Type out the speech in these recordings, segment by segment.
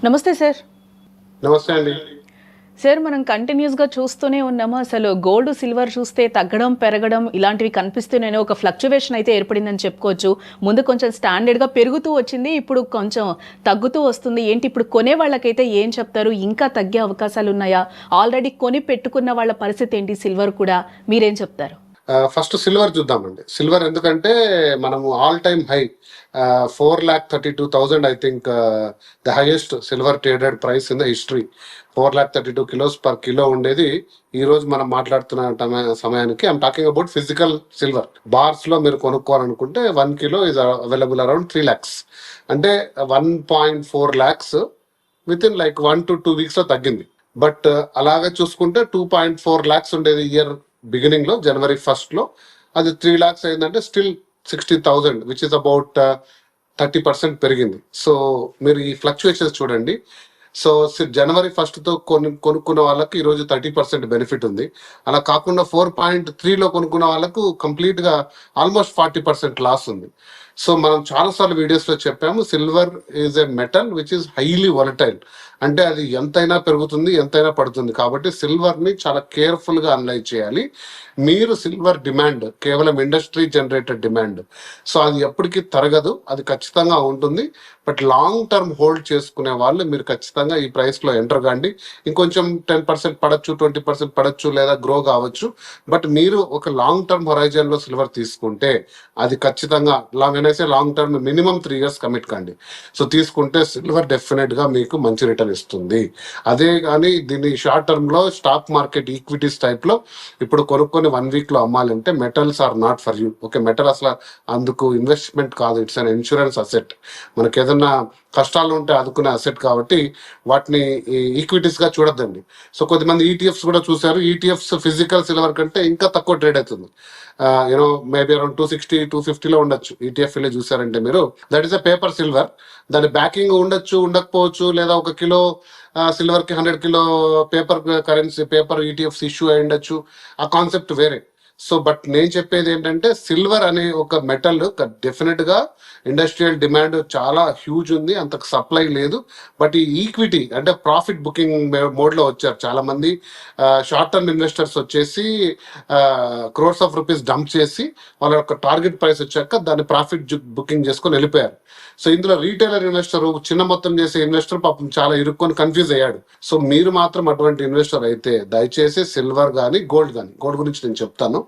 నమస్తే సార్. నమస్తే అండి. సార్, మనం కంటిన్యూస్గా చూస్తూనే ఉన్నాము. అసలు గోల్డ్ సిల్వర్ చూస్తే తగ్గడం పెరగడం ఇలాంటివి కనిపిస్తూనే ఒక ఫ్లక్చువేషన్ అయితే ఏర్పడిందని చెప్పుకోవచ్చు. ముందు కొంచెం స్టాండర్డ్గా పెరుగుతూ వచ్చింది, ఇప్పుడు కొంచెం తగ్గుతూ వస్తుంది. ఏంటి ఇప్పుడు కొనే వాళ్ళకైతే ఏం చెప్తారు? ఇంకా తగ్గే అవకాశాలు ఉన్నాయా? ఆల్రెడీ కొని పెట్టుకున్న వాళ్ళ పరిస్థితి ఏంటి? సిల్వర్ కూడా మీరేం చెప్తారు? ఫస్ట్ సిల్వర్ చూద్దామండి. సిల్వర్ ఎందుకంటే మనము all time high 4,32,000 I think the highest silver traded price in the history. 4,32 kilos per kilo ఉండేది ఈ రోజు మనం మాట్లాడుతున్న సమయానికి I'm talking about physical silver. Bars లో మీరు కొనుక్కోవాలనుకుంటే 1 kilo is available around 3 lakhs, అంటే 1.4 lakhs with in like 1 to 2 weeks లో తగ్గింది. బట్ అలాగే చూసుకుంటే 2.4 lakhs ఉండేది ఇయర్ బిగినింగ్ లో, January 1st లో. అది 3 lakhs అయిందంటే స్టిల్ 60,000 విచ్ ఇస్ అబౌట్ 30% పెరిగింది. సో మీరు ఈ ఫ్లక్చుయేషన్స్ చూడండి. సో January 1st తో కొనుక్కున్న వాళ్ళకి ఈరోజు 30% బెనిఫిట్ ఉంది. అలా కాకుండా 4.3 లో కొనుక్కున్న వాళ్ళకు కంప్లీట్ గా ఆల్మోస్ట్ 40% లాస్ ఉంది. సో మనం చాలాసార్లు వీడియోస్ లో చెప్పాము, silver is a metal which is highly volatile. అంటే అది ఎంతైనా పెరుగుతుంది, ఎంతైనా పడుతుంది. కాబట్టి సిల్వర్ ని చాలా కేర్ఫుల్ గా అనలైజ్ చేయాలి. మీరు సిల్వర్ డిమాండ్ కేవలం ఇండస్ట్రీ జనరేటెడ్ డిమాండ్, సో అది ఎప్పటికీ తరగదు, అది ఖచ్చితంగా ఉంటుంది. బట్ లాంగ్ టర్మ్ హోల్డ్ చేసుకునే వాళ్ళు మీరు ఖచ్చితంగా ఈ ప్రైస్ లో ఎంటర్ కాండి. ఇంకొంచెం 10% పడచ్చు, 20% పడచ్చు, లేదా గ్రో కావచ్చు. బట్ మీరు ఒక లాంగ్ టర్మ్ హొరైజన్ లో సిల్వర్ తీసుకుంటే అది ఖచ్చితంగా long term minimum 3 years commit కండి. సో తీసుకుంటే సిల్వర్ డెఫినెట్ గా మీకు మంచి రిటర్న్ ఇస్తుంది. అదే కానీ దీన్ని షార్ట్ టర్మ్ లో స్టాక్ మార్కెట్ ఈక్విటీస్ టైప్ లో ఇప్పుడు కొనుక్కొని 1 week లో అమ్మాలంటే metals are not for you. Okay, metal అసలు అందుకు ఇన్వెస్ట్మెంట్ కాదు, ఇట్స్ అన్ ఇన్సూరెన్స్ అసెట్. మనకి ఏదన్నా కష్టాలు ఉంటే ఆదుకునే అసెట్ కాబట్టి వాటిని ఈక్విటీస్ గా చూడొద్దండి. సో కొద్దిమంది ఈటీఎఫ్స్ కూడా చూసారు. ఈటీఎఫ్స్ ఫిజికల్ సిల్వర్ కంటే ఇంకా తక్కువ ట్రేడ్ అవుతుంది. మేబీ అరౌండ్ 260, 250 లో ఉండొచ్చు. ఈటీఎఫ్ వెళ్ళి చూసారంటే మీరు, that is a paper silver. దాని బ్యాకింగ్ ఉండొచ్చు, ఉండకపోవచ్చు, లేదా 1 కిలో సిల్వర్ కి 100 kilo paper currency, paper ETFs issue అయి ఉండొచ్చు. ఆ కాన్సెప్ట్ వేరే. సో బట్ నేను చెప్పేది ఏంటంటే సిల్వర్ అనే ఒక మెటల్ డెఫినెట్ గా ఇండస్ట్రియల్ డిమాండ్ చాలా హ్యూజ్ ఉంది, అంత సప్లై లేదు. బట్ ఈ ఈక్విటీ అంటే ప్రాఫిట్ బుకింగ్ మోడ్ లో వచ్చారు చాలా మంది. షార్ట్ టర్మ్ ఇన్వెస్టర్స్ వచ్చేసి క్రోర్స్ ఆఫ్ రూపీస్ డంప్ చేసి వాళ్ళ యొక్క టార్గెట్ ప్రైస్ వచ్చాక దాన్ని ప్రాఫిట్ బుకింగ్ చేసుకొని వెళ్ళిపోయారు. సో ఇందులో రీటైలర్ ఇన్వెస్టర్, చిన్న మొత్తం చేసే ఇన్వెస్టర్ పాపం చాలా ఇరుక్కొని కన్ఫ్యూజ్ అయ్యాడు. సో మీరు మాత్రం అటువంటి ఇన్వెస్టర్ అయితే దయచేసి సిల్వర్ కానీ గోల్డ్ గురించి నేను చెప్తాను.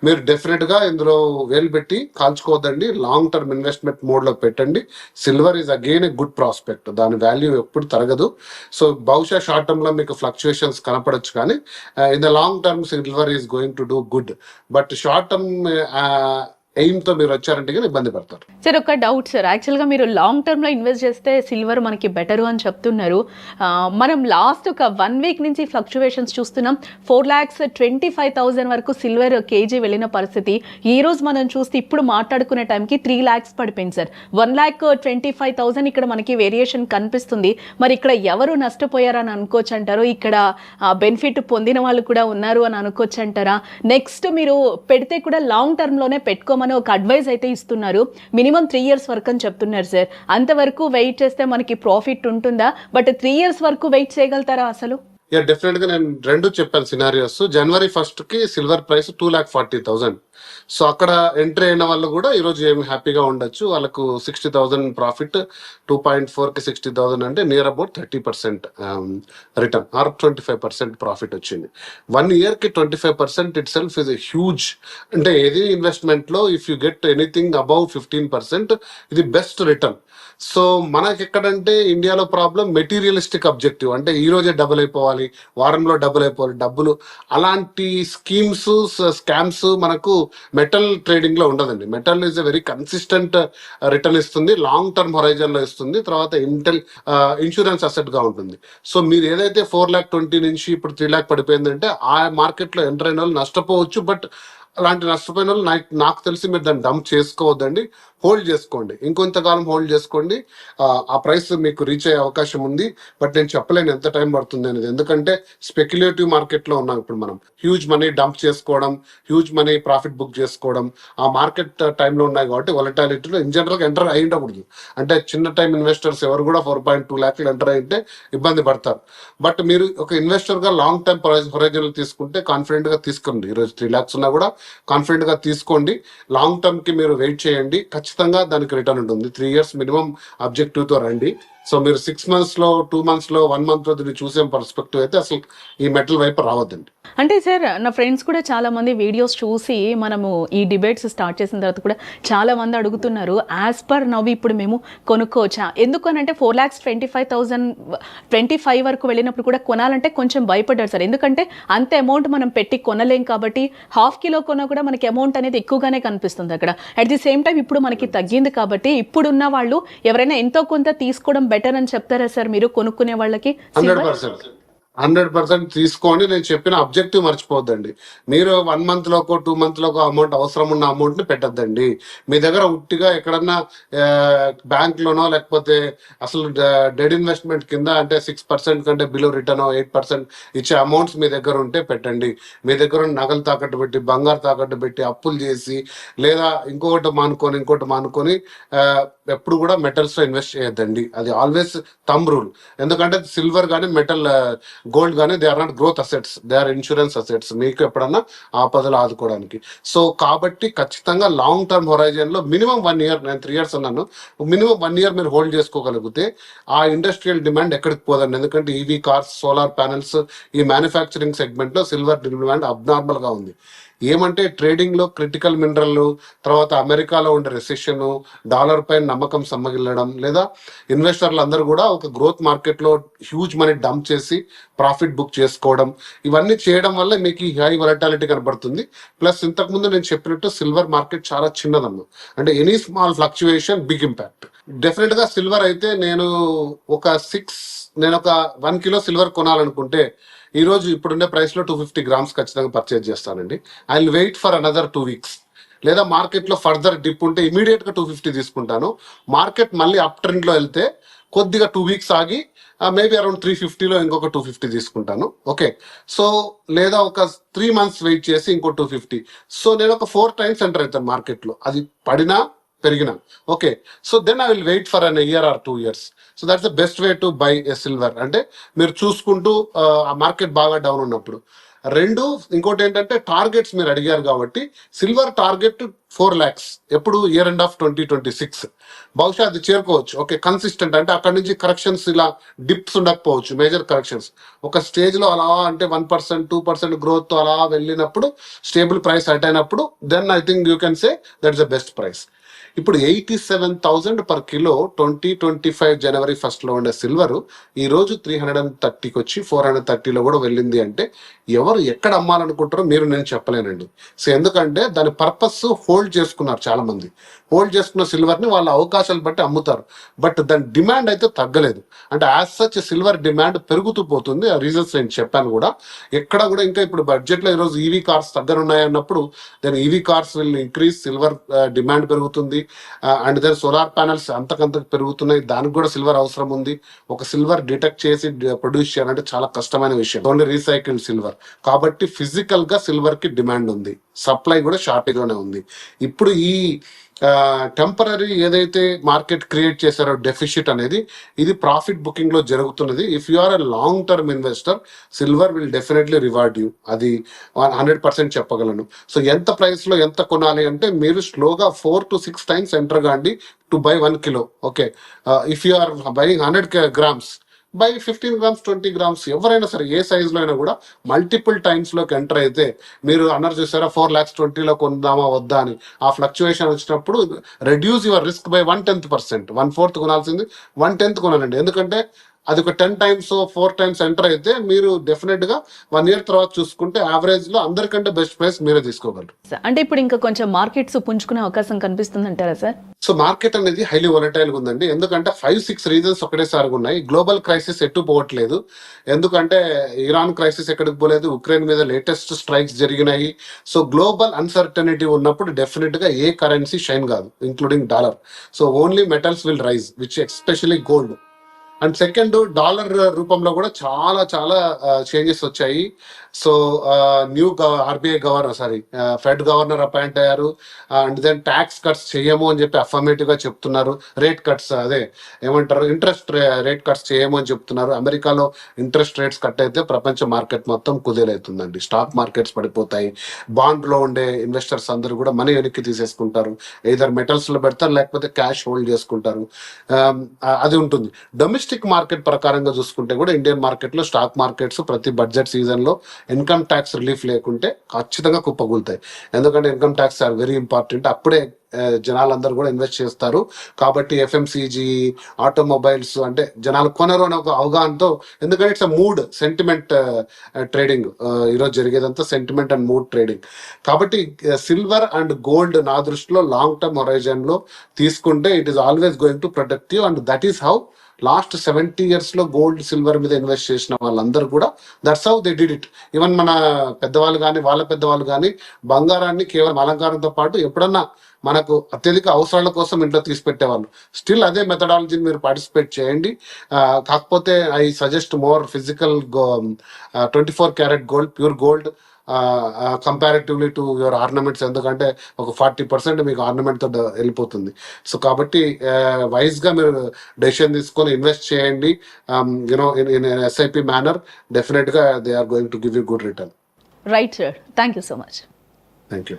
మీరు డెఫినెట్ గా ఇందులో వేలు పెట్టి కాల్చుకోవద్దండి. లాంగ్ టర్మ్ ఇన్వెస్ట్మెంట్ మోడ్ లో పెట్టండి. Silver is again a good prospect, దాని వాల్యూ ఎప్పుడు తరగదు. సో బహుశా షార్ట్ టర్మ్ లో మీకు ఫ్లక్చుయేషన్స్ కనపడచ్చు, కానీ in the long term silver is going to do good. But short term aim తో మీరు వచ్చారంటే ఇబ్బంది పడతారు. సార్, ఒక డౌట్ సార్. యాక్చువల్గా మీరు లాంగ్ టర్మ్లో ఇన్వెస్ట్ చేస్తే సిల్వర్ మనకి బెటరు అని చెప్తున్నారు. మనం లాస్ట్ ఒక 1 week నుంచి ఫ్లక్చువేషన్స్ చూస్తున్నాం. 4,25,000 వరకు సిల్వర్ కేజీ వెళ్ళిన పరిస్థితి. ఈ రోజు మనం చూస్తే ఇప్పుడు మాట్లాడుకునే టైంకి 3 lakhs పడిపోయింది సార్. 1,25,000 ఇక్కడ మనకి వేరియేషన్ కనిపిస్తుంది. మరి ఇక్కడ ఎవరు నష్టపోయారని అనుకోవచ్చు అంటారు? ఇక్కడ బెనిఫిట్ పొందిన వాళ్ళు కూడా ఉన్నారు అని అనుకోవచ్చు అంటారా? నెక్స్ట్ మీరు పెడితే కూడా లాంగ్ టర్మ్లోనే పెట్టుకోమని ఒక అడ్వైజ్ అయితే ఇస్తున్నారు. మినిమం 3 years వరకు అని చెప్తున్నారు సార్. అంతవరకు వెయిట్ చేస్తే మనకి ప్రాఫిట్ ఉంటుందా? బట్ 3 years వరకు వెయిట్ చేయగలుగుతారా అసలు? డెఫినెట్ గా నేను రెండు చెప్పాను సినారియోస్. January 1st కి సిల్వర్ ప్రైస్ 2,40,000. సో అక్కడ ఎంట్రీ అయిన వాళ్ళు కూడా ఈరోజు ఏమి హ్యాపీగా ఉండొచ్చు. వాళ్ళకు 60,000 ప్రాఫిట్, 2.4 కి 60,000 అంటే near about 30% return or 25% profit వచ్చింది. 1 year కి 25% itself is a huge. అంటే ఏది ఇన్వెస్ట్మెంట్ లో if you get anything above 15% ఇది బెస్ట్ రిటర్న్. సో మనకి ఎక్కడంటే ఇండియాలో ప్రాబ్లం మెటీరియలిస్టిక్ అబ్జెక్టివ్, అంటే ఈ రోజే డబుల్ అయిపోవాలి, వారంలో డబుల్ అయిపోవాలి డబ్బులు. అలాంటి స్కీమ్స్, స్కామ్స్ మనకు మెటల్ ట్రేడింగ్ లో ఉండదండి. Metal is a very consistent return ఇస్తుంది, లాంగ్ టర్మ్ హొరైజన్ లో ఇస్తుంది. తర్వాత ఇన్సూరెన్స్ అసెట్ గా ఉంటుంది. సో మీరు ఏదైతే 4,20,000 నుంచి ఇప్పుడు 3 lakh పడిపోయిందంటే ఆ మార్కెట్ లో ఎంటర్ అయిన వాళ్ళు నష్టపోవచ్చు. బట్ అలాంటి నష్టపోయిన వాళ్ళు నాకు తెలిసి మీరు దాన్ని డంప్ చేసుకోవద్దండి. హోల్డ్ చేసుకోండి, ఇంకొంతకాలం హోల్డ్ చేసుకోండి. ఆ ప్రైస్ మీకు రీచ్ అయ్యే అవకాశం ఉంది. బట్ నేను చెప్పలేను ఎంత టైం పడుతుంది అనేది, ఎందుకంటే స్పెక్యులేటివ్ మార్కెట్ లో ఉన్నాం ఇప్పుడు మనం. హ్యూజ్ మనీ డంప్ చేసుకోవడం, హ్యూజ్ మనీ ప్రాఫిట్ బుక్ చేసుకోవడం ఆ మార్కెట్ టైంలో ఉన్నాయి కాబట్టి వొలటాలిటీలో ఇన్ జనరల్ గా ఎంటర్ అయి ఉండకూడదు. అంటే చిన్న టైం ఇన్వెస్టర్స్ ఎవరు కూడా 4.2 lakhs ఎంటర్ అయితే ఇబ్బంది పడతారు. బట్ మీరు ఒక ఇన్వెస్టర్ గా లాంగ్ టైం హొరైజన్ తీసుకుంటే కాన్ఫిడెంట్ గా తీసుకోండి. ఈరోజు 3 lakhs ఉన్నా కూడా కాన్ఫిడెంట్ గా తీసుకోండి. లాంగ్ టర్మ్ కి మీరు వెయిట్ చేయండి, ఖచ్చితంగా దానికి రిటర్న్ ఉంటుంది. 3 years మినిమం అబ్జెక్టివ్ తో రండి. సో మీరు 6 months లో 2 months లో 1 month లో దీన్ని చూసే పర్స్పెక్టివ్ అయితే అసలు ఈ మెటల్ వైపు రావద్దండి. అంటే సార్ నా ఫ్రెండ్స్ కూడా చాలా మంది వీడియోస్ చూసి మనము ఈ డిబేట్స్ స్టార్ట్ చేసిన తర్వాత కూడా చాలా మంది అడుగుతున్నారు, యాజ్ పర్ నవ్ ఇప్పుడు మేము కొనుక్కోవచ్చా? ఎందుకనంటే 4,25,025 వరకు వెళ్ళినప్పుడు కూడా కొనాలంటే కొంచెం భయపడ్డారు సార్. ఎందుకంటే అంత అమౌంట్ మనం పెట్టి కొనలేం కాబట్టి, ½ kilo కొన్నా కూడా మనకి అమౌంట్ అనేది ఎక్కువగానే కనిపిస్తుంది అక్కడ. అట్ ది సేమ్ టైం ఇప్పుడు మనకి తగ్గింది కాబట్టి ఇప్పుడున్న వాళ్ళు ఎవరైనా ఎంతో కొంత తీసుకోవడం బెటర్ అని చెప్తారా సార్ మీరు కొనుక్కునే వాళ్ళకి? 100% తీసుకోండి. నేను చెప్పిన అబ్జెక్టివ్ మర్చిపోద్దండి. మీరు 1 month loco 2 month loco amount అవసరం ఉన్న అమౌంట్ ని పెట్టద్దండి. మీ దగ్గర ఉట్టిగా ఎక్కడన్నా బ్యాంక్ లోనో లేకపోతే అసలు డెడ్ ఇన్వెస్ట్మెంట్ కింద అంటే 6% కంటే బిలో రిటర్న్ 8% ఇచ్చే అమౌంట్స్ మీ దగ్గర ఉంటే పెట్టండి. మీ దగ్గర నగలు తాకట్టు పెట్టి, బంగారు తాకట్టు పెట్టి, అప్పులు చేసి, లేదా ఇంకొకటి మానుకొని ఎప్పుడు కూడా మెటల్స్ లో ఇన్వెస్ట్ చేయొద్దండి. అది ఆల్వేస్ థంబ్ రూల్. ఎందుకంటే సిల్వర్ కానీ మెటల్ గోల్డ్ కానీ they are not growth assets, they are insurance assets, మీకు ఎప్పుడన్నా ఆపదలు ఆదుకోవడానికి. సో కాబట్టి ఖచ్చితంగా లాంగ్ టర్మ్ హొరైజన్ లో మినిమం 1 year, నేను 3 years అన్నాను, మినిమం 1 year మీరు హోల్డ్ చేసుకోగలిగితే ఆ ఇండస్ట్రియల్ డిమాండ్ ఎక్కడికి పోదండి. ఎందుకంటే ఈవీ కార్స్, సోలార్ ప్యానెల్స్, ఈ మ్యానుఫ్యాక్చరింగ్ సెగ్మెంట్ లో సిల్వర్ డిమాండ్ అబ్నార్మల్ గా ఉంది. ఏమంటే ట్రేడింగ్ లో క్రిటికల్ మినరల్, తర్వాత అమెరికాలో ఉండే రెసెషన్, డాలర్ పైన నమ్మకం సమ్మగిల్లడం, లేదా ఇన్వెస్టర్లు అందరూ కూడా ఒక గ్రోత్ మార్కెట్ లో హ్యూజ్ మనీ డంప్ చేసి ప్రాఫిట్ బుక్ చేసుకోవడం, ఇవన్నీ చేయడం వల్ల మీకు ఈ హై వొలటాలిటీ కనబడుతుంది. ప్లస్ ఇంతకుముందు నేను చెప్పినట్టు సిల్వర్ మార్కెట్ చాలా చిన్నదమ్మా. అంటే any small fluctuation big impact. Definite గా సిల్వర్ అయితే నేను ఒక 1 kilo సిల్వర్ కొనాలనుకుంటే ఈ రోజు ఇప్పుడుండే ప్రైస్ లో 250 grams ఖచ్చితంగా పర్చేజ్ చేస్తానండి. I will wait for another 2 weeks. లేదా మార్కెట్ లో ఫర్దర్ డిప్ ఉంటే ఇమీడియట్ గా 250 తీసుకుంటాను. మార్కెట్ మళ్ళీ అప్ ట్రెండ్ లో వెళ్తే కొద్దిగా 2 weeks ఆగి మేబీ అరౌండ్ 350లో ఇంకొక 250 తీసుకుంటాను. ఓకే, సో లేదా ఒక 3 months వెయిట్ చేసి ఇంకో 250. సో నేను ఒక 4 times ఎంటర్ అవుతాను మార్కెట్ లో, అది పడినా పెరిగినా. Okay, so then I will wait for an year or 2 years. So that's the best way to buy a silver. అంటే మీరు చూసుకుంటూ ఆ మార్కెట్ బాగా డౌన్ ఉన్నప్పుడు. ఇంకోటి ఏంటంటే టార్గెట్స్ మీరు అడిగారు కాబట్టి, సిల్వర్ టార్గెట్ 4 lakhs ఎప్పుడు ఇయర్ ఎండ్ ఆఫ్ 2026. బహుశా అది చేరుకోవచ్చు. ఓకే, కన్సిస్టెంట్ అంటే అక్కడ నుంచి కరెక్షన్స్ ఇలా డిప్స్ ఉండకపోవచ్చు, మేజర్ కరెక్షన్స్. ఒక స్టేజ్ లో అలా అంటే 1%, 2% గ్రోత్ తో అలా వెళ్ళినప్పుడు, స్టేబుల్ ప్రైస్ అట్ అయినప్పుడు, then I think you can say that is the best price. ఇప్పుడు 87,000 per kilo 2025 January 1st లో ఉండే సిల్వర్ ఈ రోజు 330కి వచ్చి 430లో కూడా వెళ్ళింది. అంటే ఎవరు ఎక్కడ అమ్మాలనుకుంటారో మీరు నేను చెప్పలేనండి. సో ఎందుకంటే దాని పర్పస్ హోల్డ్ చేసుకున్నారు చాలా మంది. హోల్డ్ చేసుకున్న సిల్వర్ ని వాళ్ళ అవకాశాలు బట్టి అమ్ముతారు. బట్ దాని డిమాండ్ అయితే తగ్గలేదు. అంటే యాజ్ సచ్ సిల్వర్ డిమాండ్ పెరుగుతూ పోతుంది. ఆ రీజన్స్ నేను చెప్పాను కూడా. ఎక్కడ కూడా ఇంకా ఇప్పుడు బడ్జెట్ లో ఈరోజు ఈవీ కార్స్ తగ్గనున్నాయి అన్నప్పుడు, then EV cars will increase, silver demand పెరుగుతుంది. అండ్ దెన్ సోలార్ ప్యానెల్స్ అంతకంతకు పెరుగుతున్నాయి, దానికి కూడా సిల్వర్ అవసరం ఉంది. ఒక సిల్వర్ డిటెక్ట్ చేసి ప్రొడ్యూస్ చేయాలంటే చాలా కష్టమైన విషయం, ఓన్లీ రీసైకిల్డ్ సిల్వర్. కాబట్టి ఫిజికల్ గా సిల్వర్ కి డిమాండ్ ఉంది, సప్లై కూడా షార్టేజ్ లోనే ఉంది. ఇప్పుడు ఈ టెంపరీ ఏదైతే మార్కెట్ క్రియేట్ చేశారో డెఫిషిట్ అనేది, ఇది ప్రాఫిట్ బుకింగ్ లో జరుగుతున్నది. If you are a long term investor, silver will definitely reward you, అది 100% చెప్పగలను. సో ఎంత ప్రైస్ లో ఎంత కొనాలి అంటే, మీరు స్లోగా 4 to 6 times ఎంటర్ కాండి to buy 1 kilo. Okay, if you are buying 100 grams, buy 15 grams, 20 grams, ఎవరైనా సరే ఏ సైజ్ లో అయినా కూడా మల్టిపుల్ టైమ్స్ లోకి ఎంటర్ అయితే, మీరు అన్నారు చూసారా 4,20,000లో కొందామా వద్దా అని, ఆ ఫ్లక్చుయేషన్ వచ్చినప్పుడు రెడ్యూస్ యువర్ రిస్క్ బై 1/10%. 1/4 కొనాల్సింది 1/10 కొనాలండి. ఎందుకంటే అది ఒక 10 times 4 times ఎంటర్ అయితే మీరు డెఫినెట్ గా 1 year తర్వాత చూసుకుంటే యావరేజ్ లో అందరికంటే బెస్ట్ ప్రైస్ మీరే తీసుకోగలరు. అంటే ఇప్పుడు ఇంకా కొంచెం మార్కెట్స్ పుంజుకునే అవకాశం కనిపిస్తుంది అంటారా సార్? సో మార్కెట్ అనేది హైలీ వొలటైల్ గా ఉందండి. ఎందుకంటే 5-6 రీజన్స్ ఒకటేసారిగా ఉన్నాయి. గ్లోబల్ క్రైసిస్ ఎటు పోవట్లేదు. ఎందుకంటే ఇరాన్ క్రైసిస్ ఎక్కడికి పోలేదు, ఉక్రెయిన్ మీద లేటెస్ట్ స్ట్రైక్స్ జరిగినాయి. సో గ్లోబల్ అన్సర్టనిటీ ఉన్నప్పుడు డెఫినెట్ గా ఏ కరెన్సీ షైన్ కాదు, including dollar. So only metals will rise, which especially gold. And second, dollar రూపంలో కూడా చాలా చాలా చేంజెస్ వచ్చాయి. So new RBI governor Fed governor appoint అయ్యారు. అండ్ దెన్ ట్యాక్స్ కట్స్ చేయము అని చెప్పి అఫర్మేటివ్ గా చెప్తున్నారు. రేట్ కట్స్ ఏమంటారు, ఇంట్రెస్ట్ రేట్ కట్స్ చేయము అని చెప్తున్నారు. అమెరికాలో ఇంట్రెస్ట్ రేట్స్ కట్ అయితే ప్రపంచ మార్కెట్ మొత్తం కుదేలవుతుందండి. స్టాక్ మార్కెట్స్ పడిపోతాయి. బాండ్ లో ఉండే ఇన్వెస్టర్స్ అందరూ కూడా మనీ వెనక్కి తీసేసుకుంటారు. ఏదర్ మెటల్స్ లో పెడతారు, లేకపోతే క్యాష్ హోల్డ్ చేసుకుంటారు. అది ఉంటుంది. డొమెస్టిక్ మార్కెట్ ప్రకారంగా చూసుకుంటే కూడా ఇండియన్ మార్కెట్ లో స్టాక్ మార్కెట్స్ ప్రతి బడ్జెట్ సీజన్ లో ఇన్కమ్ ట్యాక్స్ రిలీఫ్ లేకుంటే ఖచ్చితంగా కుప్పగూలుతాయి. ఎందుకంటే income tax are very important. అప్పుడే జనాలందరూ కూడా ఇన్వెస్ట్ చేస్తారు. కాబట్టి ఎఫ్ఎంసీజీ, ఆటోమొబైల్స్ అంటే జనాలు కొనరు అనే ఒక అవగాహనతో, ఎందుకంటే ఇట్స్ మూడ్ సెంటిమెంట్ ట్రేడింగ్. ఈరోజు జరిగేదంతా సెంటిమెంట్ అండ్ మూడ్ ట్రేడింగ్. కాబట్టి సిల్వర్ అండ్ గోల్డ్ నా దృష్టిలో లాంగ్ టర్మ్ హొరైజన్ లో తీసుకుంటే it is always going to protect you. And that is how last 70 years లో గోల్డ్ సిల్వర్ మీద ఇన్వెస్ట్ చేసిన వాళ్ళందరూ కూడా that's how they did it. Even మన పెద్దవాళ్ళు కానీ వాళ్ళ పెద్దవాళ్ళు కానీ బంగారాన్ని కేవలం అలంకారంతో పాటు ఎప్పుడన్నా మనకు అత్యధిక అవసరాల కోసం ఇంట్లో తీసి పెట్టేవాళ్ళు. స్టిల్ అదే మెథడాలజీని మీరు పార్టిసిపేట్ చేయండి. కాకపోతే I suggest more physical 24 karat gold, pure gold comparatively to your ornaments. ఎందుకంటే ఒక 40% మీకు ఆర్నమెంట్ తో వెళ్ళిపోతుంది. సో కాబట్టి వైజ్ గా మీరు డెసిషన్ తీసుకొని ఇన్వెస్ట్ చేయండి. You know in SIP manner, definite గా they are going to give you good return. Right sir, thank you so much. Thank you.